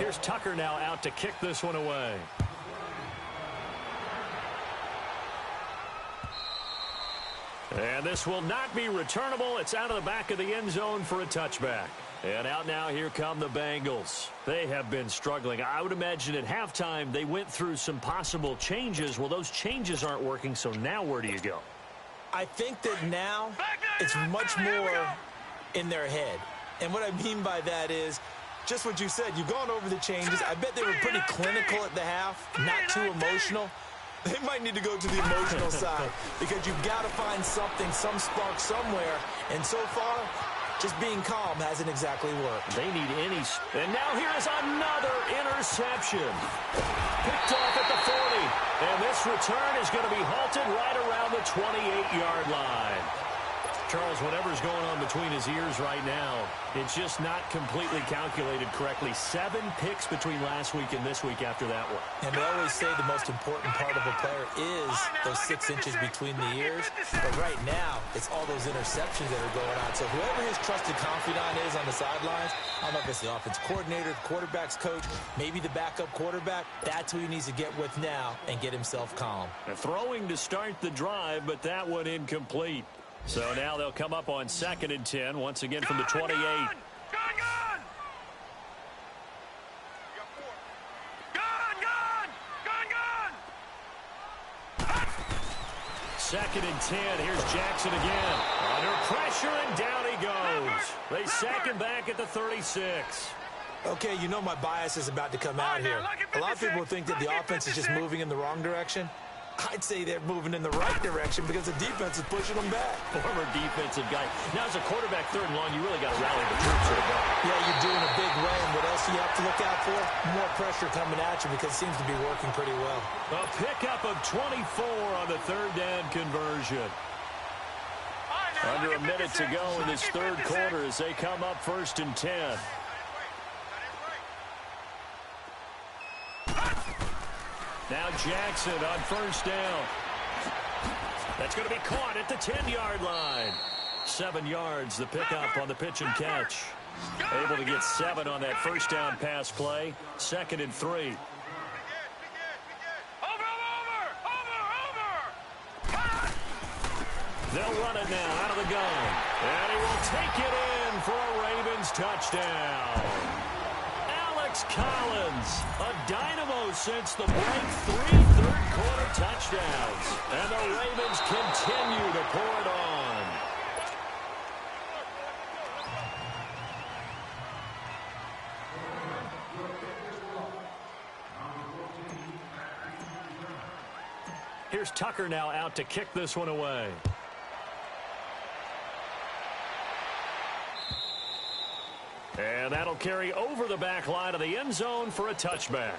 Here's Tucker now out to kick this one away. And this will not be returnable. It's out of the back of the end zone for a touchback. And out now, here come the Bengals. They have been struggling. I would imagine at halftime they went through some possible changes. Well, those changes aren't working, so now where do you go? I think that now it's much more in their head. And what I mean by that is just what you said. You've gone over the changes. I bet they were pretty clinical at the half, not too emotional. They might need to go to the emotional side because you've got to find something, some spark somewhere. And so far, just being calm hasn't exactly worked. They need any. And now here is another interception. Picked off at the 40. And this return is going to be halted right around the 28-yard line. Charles, whatever's going on between his ears right now, it's just not completely calculated correctly. 7 picks between last week and this week after that one. And they always say the most important part of a player is those 6 inches between the ears. But right now, it's all those interceptions that are going on. So whoever his trusted confidant is on the sidelines, I don't know if it's the offense coordinator, the quarterback's coach, maybe the backup quarterback, that's who he needs to get with now and get himself calm. And throwing to start the drive, but that one incomplete. So now they'll come up on 2nd and 10, once again from the 28. Gone! 2nd and 10. Here's Jackson again. Under pressure, and down he goes. They sack him back at the 36. Okay, you know my bias is about to come out here. A lot of people think that the offense is just moving in the wrong direction. I'd say they're moving in the right direction because the defense is pushing them back. Former defensive guy. Now, as a quarterback, 3rd and long, you really got to rally the troops here. Yeah, you're doing a big way, and what else do you have to look out for? More pressure coming at you because it seems to be working pretty well. A pickup of 24 on the 3rd down conversion. Under a minute to go in this 3rd quarter as they come up 1st and 10. Now Jackson on 1st down. That's going to be caught at the 10-yard line. 7 yards, the pickup on the pitch and catch. Able to get 7 on that 1st down pass play. 2nd and 3. They'll run it now out of the gun. And he will take it in for a Ravens touchdown. Collins, a dynamo since the break, 3 third-quarter touchdowns. And the Ravens continue to pour it on. Here's Tucker now out to kick this one away. And that'll carry over the back line of the end zone for a touchback.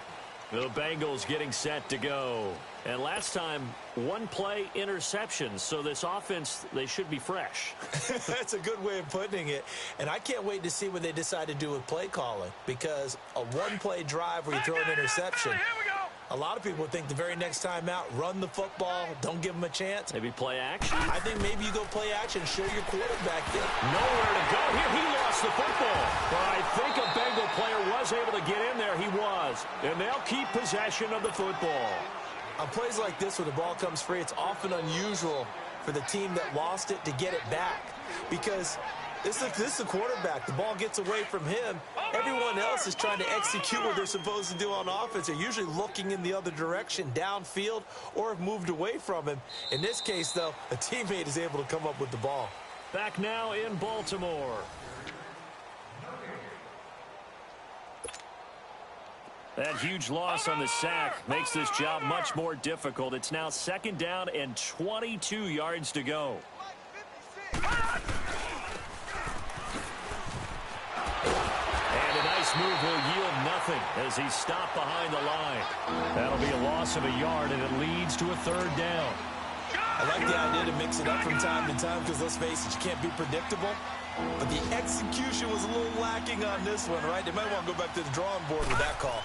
The Bengals getting set to go. And last time, 1 play interception. So this offense, they should be fresh. That's a good way of putting it. And I can't wait to see what they decide to do with play calling. Because a 1-play drive where you throw an interception, a lot of people think the very next time out, run the football, don't give them a chance. Maybe play action? I think maybe you go play action, show your quarterback there. Nowhere to go here. He lost the football. But I think a Bengal player was able to get in there. He was. And they'll keep possession of the football. On plays like this where the ball comes free, it's often unusual for the team that lost it to get it back. Because this is the quarterback. The ball gets away from him. Everyone else is trying to execute what they're supposed to do on offense. They're usually looking in the other direction, downfield, or have moved away from him. In this case, though, a teammate is able to come up with the ball. Back now in Baltimore. That huge loss on the sack makes this job much more difficult. It's now 2nd down and 22 yards to go. Move will yield nothing as he's stopped behind the line. That'll be a loss of a yard, and it leads to a 3rd down. I like the idea to mix it up from time to time because, let's face it, you can't be predictable. But the execution was a little lacking on this one, right? They might want to go back to the drawing board with that call.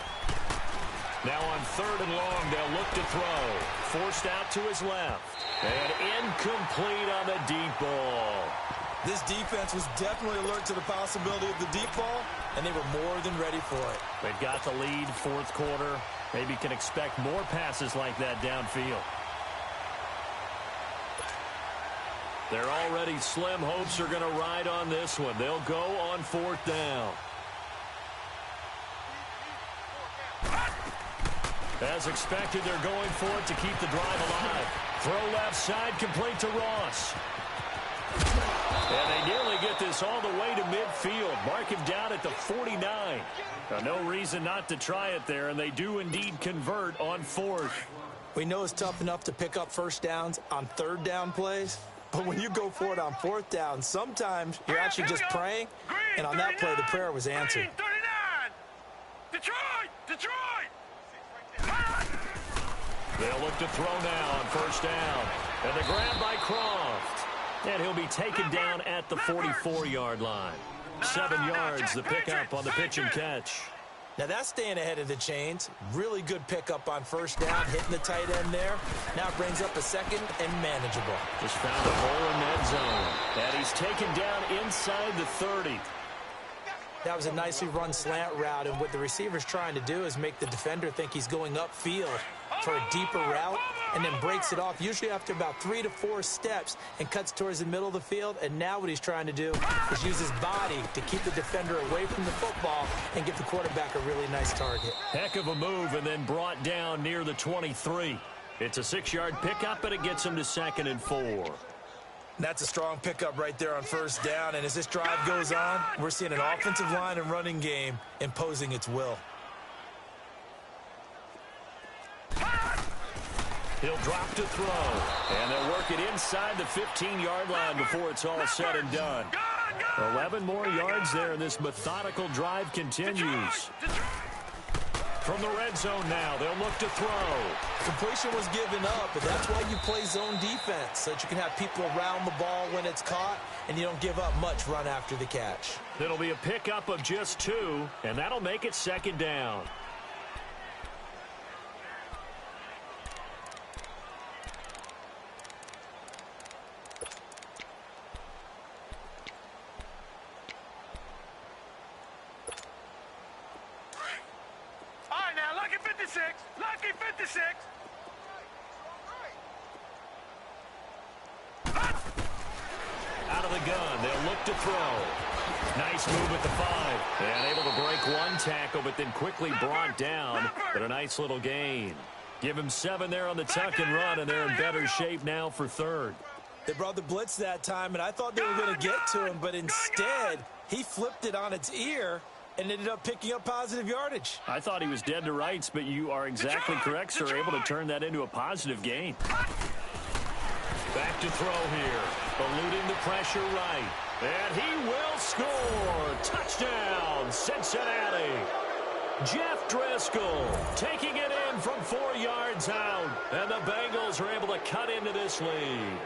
Now on 3rd and long, they'll look to throw. Forced out to his left. And incomplete on the deep ball. This defense was definitely alert to the possibility of the deep ball, and they were more than ready for it. They've got the lead, fourth quarter. Maybe can expect more passes like that downfield. Their already slim hopes are going to ride on this one. They'll go on fourth down. As expected, they're going for it to keep the drive alive. Throw left side, complete to Ross. And they nearly get this all the way to midfield. Mark him down at the 49. Now, no reason not to try it there, and they do indeed convert on fourth. We know it's tough enough to pick up first downs on third down plays, but when you go for it on fourth down, sometimes you're actually just praying, and on that play, the prayer was answered. 39! Detroit! They'll look to throw now on first down. And the grab by Croft. And he'll be taken down at the 44-yard line. 7 yards, the pickup on the pitch and catch. Now that's staying ahead of the chains. Really good pickup on first down, hitting the tight end there. Now brings up a second and manageable. Just found a hole in that zone. And he's taken down inside the 30. That was a nicely run slant route, and what the receiver's trying to do is make the defender think he's going upfield for a deeper route, and then breaks it off, usually after about 3 to 4 steps, and cuts towards the middle of the field. And now what he's trying to do is use his body to keep the defender away from the football and give the quarterback a really nice target. Heck of a move, and then brought down near the 23. It's a 6-yard pickup, and it gets him to 2nd and 4. That's a strong pickup right there on first down, and as this drive goes on, we're seeing an offensive line and running game imposing its will. He'll drop to throw, and they'll work it inside the 15-yard line before it's all said and done. 11 more yards there, and this methodical drive continues. From the red zone now, they'll look to throw. Completion was given up, but that's why you play zone defense, so that you can have people around the ball when it's caught, and you don't give up much run after the catch. It'll be a pickup of just 2, and that'll make it 2nd down. Lucky 56. Out of the gun, they'll look to throw. Nice move at the 5. And able to break one tackle, but then quickly brought down. But a nice little gain. Give him 7 there on the tuck and run, and they're in better shape now for third. They brought the blitz that time, and I thought they were going to get to him, but instead, he flipped it on its ear and ended up picking up positive yardage. I thought he was dead to rights, but you are exactly correct, sir. Able to turn that into a positive gain. Back to throw here. Eluding the pressure right. And he will score. Touchdown, Cincinnati. Jeff Driscoll taking it in from 4 yards out. And the Bengals are able to cut into this lead.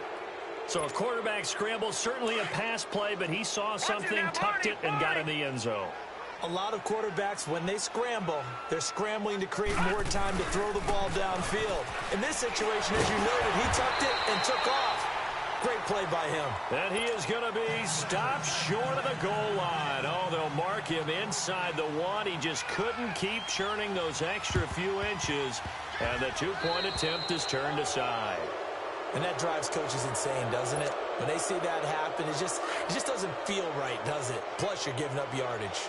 So a quarterback scramble, certainly a pass play, but he saw something, tucked it, and got in the end zone. A lot of quarterbacks, when they scramble, they're scrambling to create more time to throw the ball downfield. In this situation, as you noted, he tucked it and took off. Great play by him. And he is going to be stopped short of the goal line. Oh, they'll mark him inside the 1. He just couldn't keep churning those extra few inches. And the 2-point attempt is turned aside. And that drives coaches insane, doesn't it? When they see that happen, it just doesn't feel right, does it? Plus, you're giving up yardage.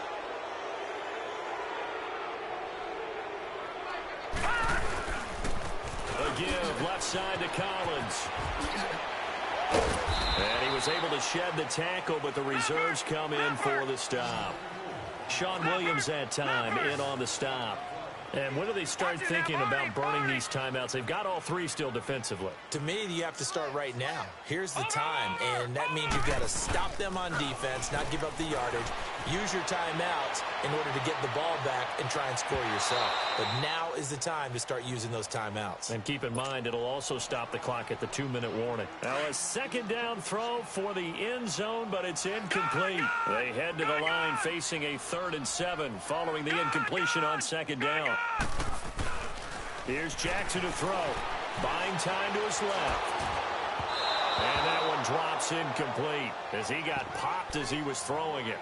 A give left side to Collins. And he was able to shed the tackle, but the reserves come in for the stop. Sean Williams that time in on the stop. And when do they start thinking about burning these timeouts? They've got all 3 still defensively. To me, you have to start right now. Here's the time, and that means you've got to stop them on defense, not give up the yardage, use your timeouts in order to get the ball back and try and score yourself. But now is the time to start using those timeouts. And keep in mind, it'll also stop the clock at the 2-minute warning. Now a 2nd down throw for the end zone, but it's incomplete. They head to the line facing a 3rd and 7 following the incompletion on 2nd down. Here's Jackson to throw. Buying time to his left. And that one drops incomplete as he got popped as he was throwing it.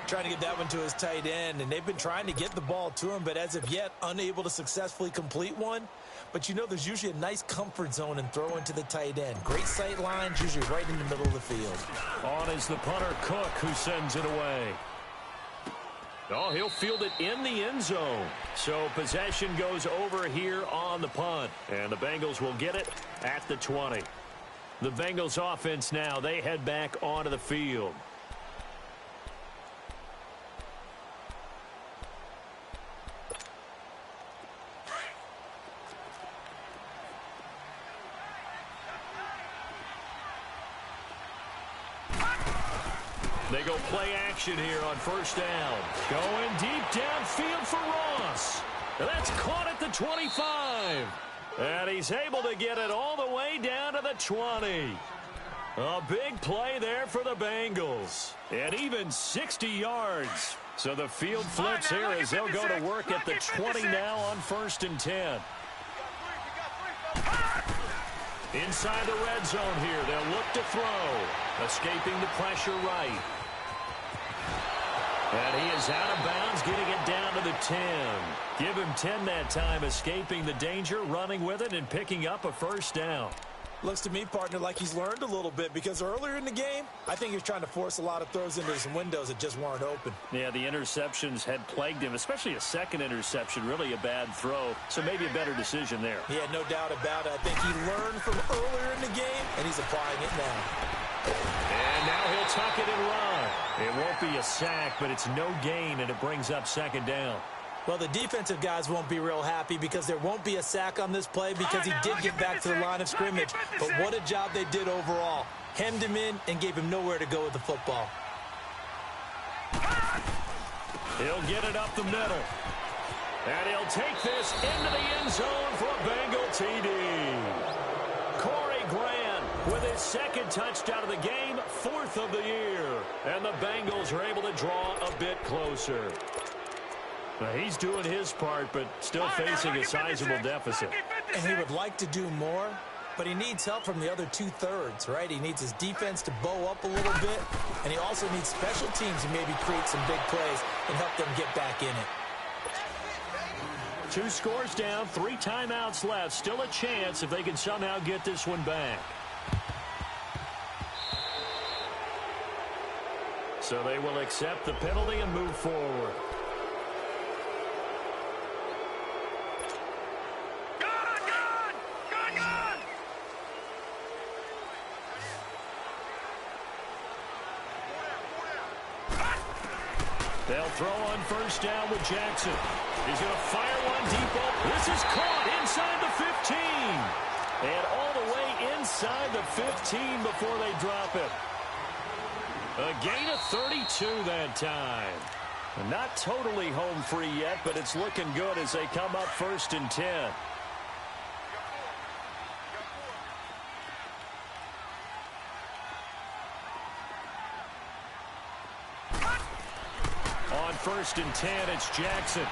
Trying to get that one to his tight end, and they've been trying to get the ball to him, but as of yet, unable to successfully complete one. But you know there's usually a nice comfort zone in throwing to the tight end. Great sight lines, usually right in the middle of the field. On is the punter, Cook, who sends it away. Oh, he'll field it in the end zone. So possession goes over here on the punt, and the Bengals will get it at the 20. The Bengals offense now, they head back onto the field. They go play action here on first down. Going deep downfield for Ross. That's caught at the 25. And he's able to get it all the way down to the 20. A big play there for the Bengals. And even 60 yards. So the field flips here as they'll go to work at the 20 now on 1st and 10. Inside the red zone here, they'll look to throw. Escaping the pressure right. And he is out of bounds, getting it down to the 10. Give him 10 that time, escaping the danger, running with it, and picking up a first down. Looks to me, partner, like he's learned a little bit, because earlier in the game, I think he was trying to force a lot of throws into some windows that just weren't open. Yeah, the interceptions had plagued him, especially a second interception, really a bad throw. So maybe a better decision there. Yeah, no doubt about it. I think he learned from earlier in the game, and he's applying it now. And now he'll tuck it and run. It won't be a sack, but it's no gain, and it brings up 2nd down. Well, the defensive guys won't be real happy because there won't be a sack on this play because he did get back to the line of scrimmage. But what a job they did overall. Hemmed him in and gave him nowhere to go with the football. He'll get it up the middle. And he'll take this into the end zone for a Bengal TD. Corey Grant with his 2nd touchdown of the game, 4th of the year. And the Bengals are able to draw a bit closer. Now, he's doing his part, but still facing a sizable deficit. And he would like to do more, but he needs help from the other 2/3, right? He needs his defense to bow up a little bit, and he also needs special teams to maybe create some big plays and help them get back in it. 2 scores down, 3 timeouts left. Still a chance if they can somehow get this one back. So they will accept the penalty and move forward. They'll throw on first down with Jackson. He's going to fire one deep open. This is caught inside the 15. And all the way inside the 15 before they drop it. A gain of 32 that time. Not totally home free yet, but it's looking good as they come up 1st and 10. On 1st and 10, it's Jackson.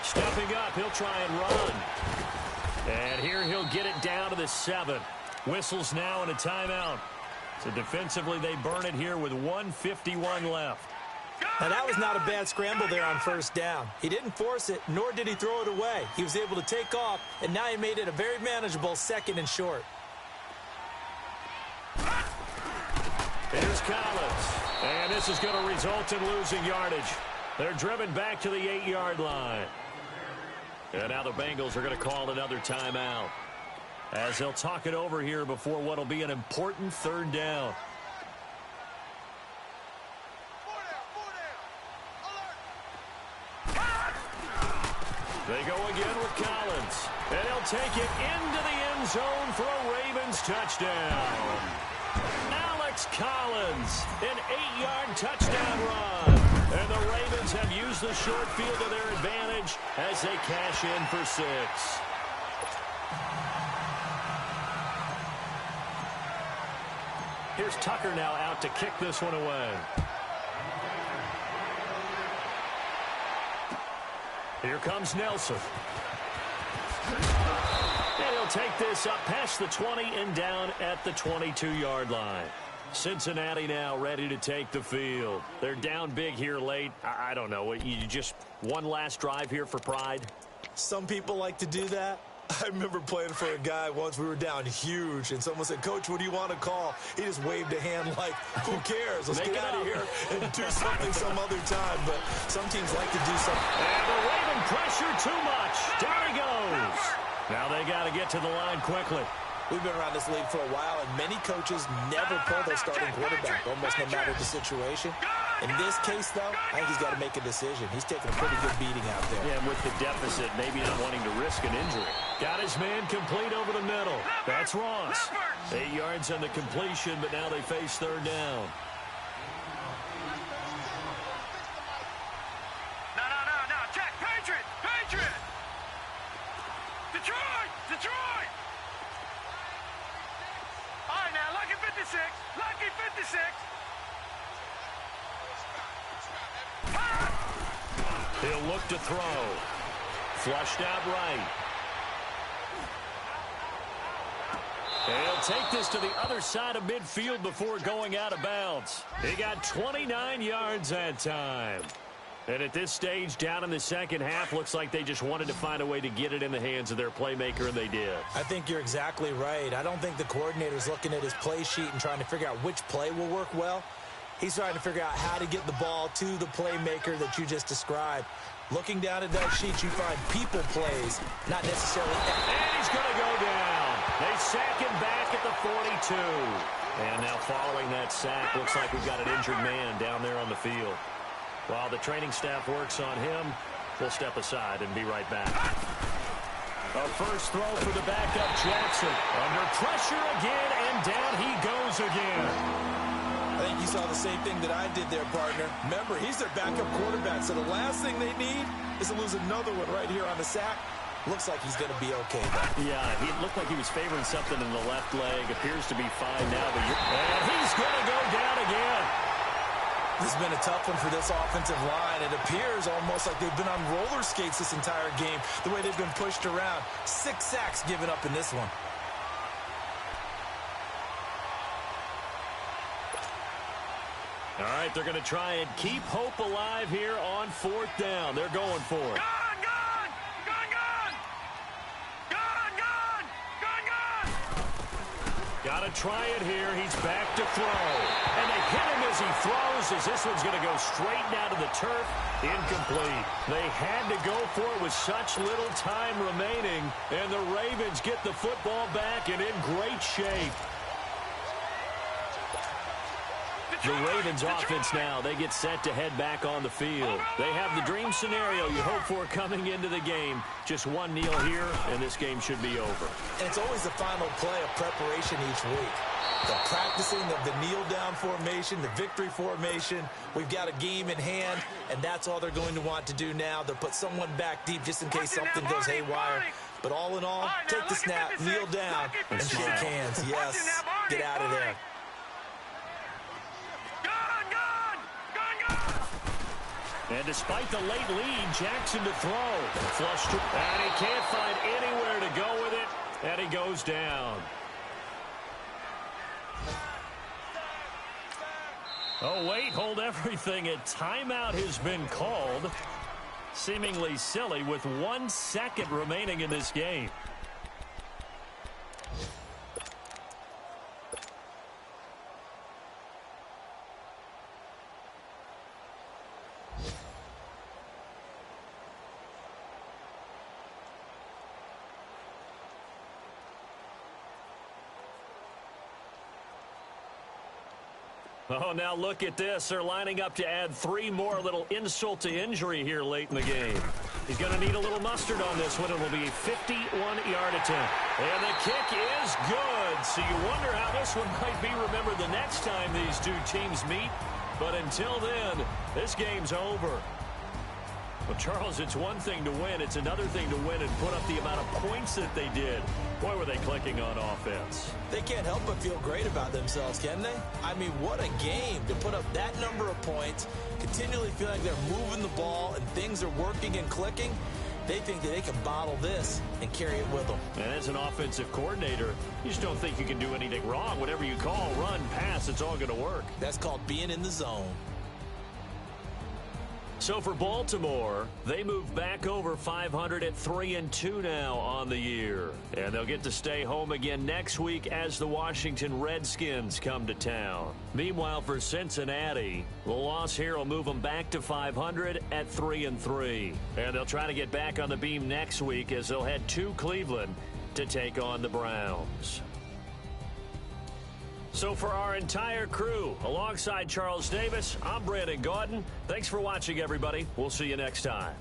Stepping up, he'll try and run. And here he'll get it down to the 7. Whistles now and a timeout. So defensively, they burn it here with 1:51 left. Now, that was not a bad scramble there on first down. He didn't force it, nor did he throw it away. He was able to take off, and now he made it a very manageable 2nd and short. Here's Collins. And this is going to result in losing yardage. They're driven back to the 8-yard line. And now the Bengals are going to call another timeout, as they'll talk it over here before what will be an important 3rd down. They go again with Collins. And he'll take it into the end zone for a Ravens touchdown. Alex Collins, an 8-yard touchdown run. And the Ravens have used the short field to their advantage as they cash in for 6. Here's Tucker now out to kick this one away. Here comes Nelson. And he'll They'll take this up past the 20 and down at the 22-yard line. Cincinnati now ready to take the field. They're down big here late. I don't know. You just one last drive here for pride? Some people like to do that. I remember playing for a guy once. We were down huge, and someone said, "Coach, what do you want to call?" He just waved a hand like, "Who cares? Let's get out of here and do something some other time." But some teams like to do something. And the Raven pressure too much. Down he goes. Now they got to get to the line quickly. We've been around this league for a while, and many coaches never pull their starting quarterback, almost no matter the situation. In this case, though, I think he's got to make a decision. He's taking a pretty good beating out there. Yeah, and with the deficit, maybe not wanting to risk an injury. Got his man complete over the middle. That's Ross. 8 yards on the completion, but now they face third down. No. Check. Patriot. Detroit. All right, now, lucky 56. He'll look to throw. Flushed out right. He'll take this to the other side of midfield before going out of bounds. He got 29 yards that time. And at this stage, down in the second half, looks like they just wanted to find a way to get it in the hands of their playmaker, and they did. I think you're exactly right. I don't think the coordinator's looking at his play sheet and trying to figure out which play will work well. He's trying to figure out how to get the ball to the playmaker that you just described. Looking down at that sheet, you find people plays, not necessarily. And he's going to go down. They sack him back at the 42. And now following that sack, looks like we've got an injured man down there on the field. While the training staff works on him, we'll step aside and be right back. A first throw for the backup Jackson. Under pressure again, and down he goes again. I think you saw the same thing that I did there, partner. Remember, he's their backup quarterback, so the last thing they need is to lose another one right here on the sack. Looks like he's going to be okay, though. Yeah, he looked like he was favoring something in the left leg. Appears to be fine now, but and he's going to go down again. This has been a tough one for this offensive line. It appears almost like they've been on roller skates this entire game, the way they've been pushed around. 6 sacks given up in this one. All right, they're going to try and keep hope alive here on fourth down. They're going for it. Got to try it here. He's back to throw. And they hit him as he throws, as this one's going to go straight down to the turf. Incomplete. They had to go for it with such little time remaining. And the Ravens get the football back and in great shape. The Ravens offense now, they get set to head back on the field. They have the dream scenario you hope for coming into the game. Just one kneel here, and this game should be over. And it's always the final play of preparation each week. The practicing of the kneel-down formation, the victory formation. We've got a game in hand, and that's all they're going to want to do now. They'll put someone back deep just in case something goes haywire. But all in all, take the snap, kneel down, and shake hands. Yes, get out of there. And despite the late lead, Jackson to throw. Flushed, and he can't find anywhere to go with it, and he goes down. Oh, wait, hold everything. A timeout has been called. Seemingly silly with 1 second remaining in this game. Oh, now look at this. They're lining up to add 3 more. Little insult to injury here late in the game. He's going to need a little mustard on this one. It will be a 51-yard attempt. And the kick is good. So you wonder how this one might be remembered the next time these two teams meet. But until then, this game's over. Well, Charles, it's one thing to win. It's another thing to win and put up the amount of points that they did. Boy, were they clicking on offense. They can't help but feel great about themselves, can they? I mean, what a game to put up that number of points, continually feel like they're moving the ball and things are working and clicking. They think that they can bottle this and carry it with them. And as an offensive coordinator, you just don't think you can do anything wrong. Whatever you call, run, pass, it's all going to work. That's called being in the zone. So for Baltimore, they move back over 500 at 3-2 now on the year. And they'll get to stay home again next week as the Washington Redskins come to town. Meanwhile, for Cincinnati, the loss here will move them back to 500 at 3-3. And they'll try to get back on the beam next week as they'll head to Cleveland to take on the Browns. So for our entire crew, alongside Charles Davis, I'm Brandon Gaudin. Thanks for watching, everybody. We'll see you next time.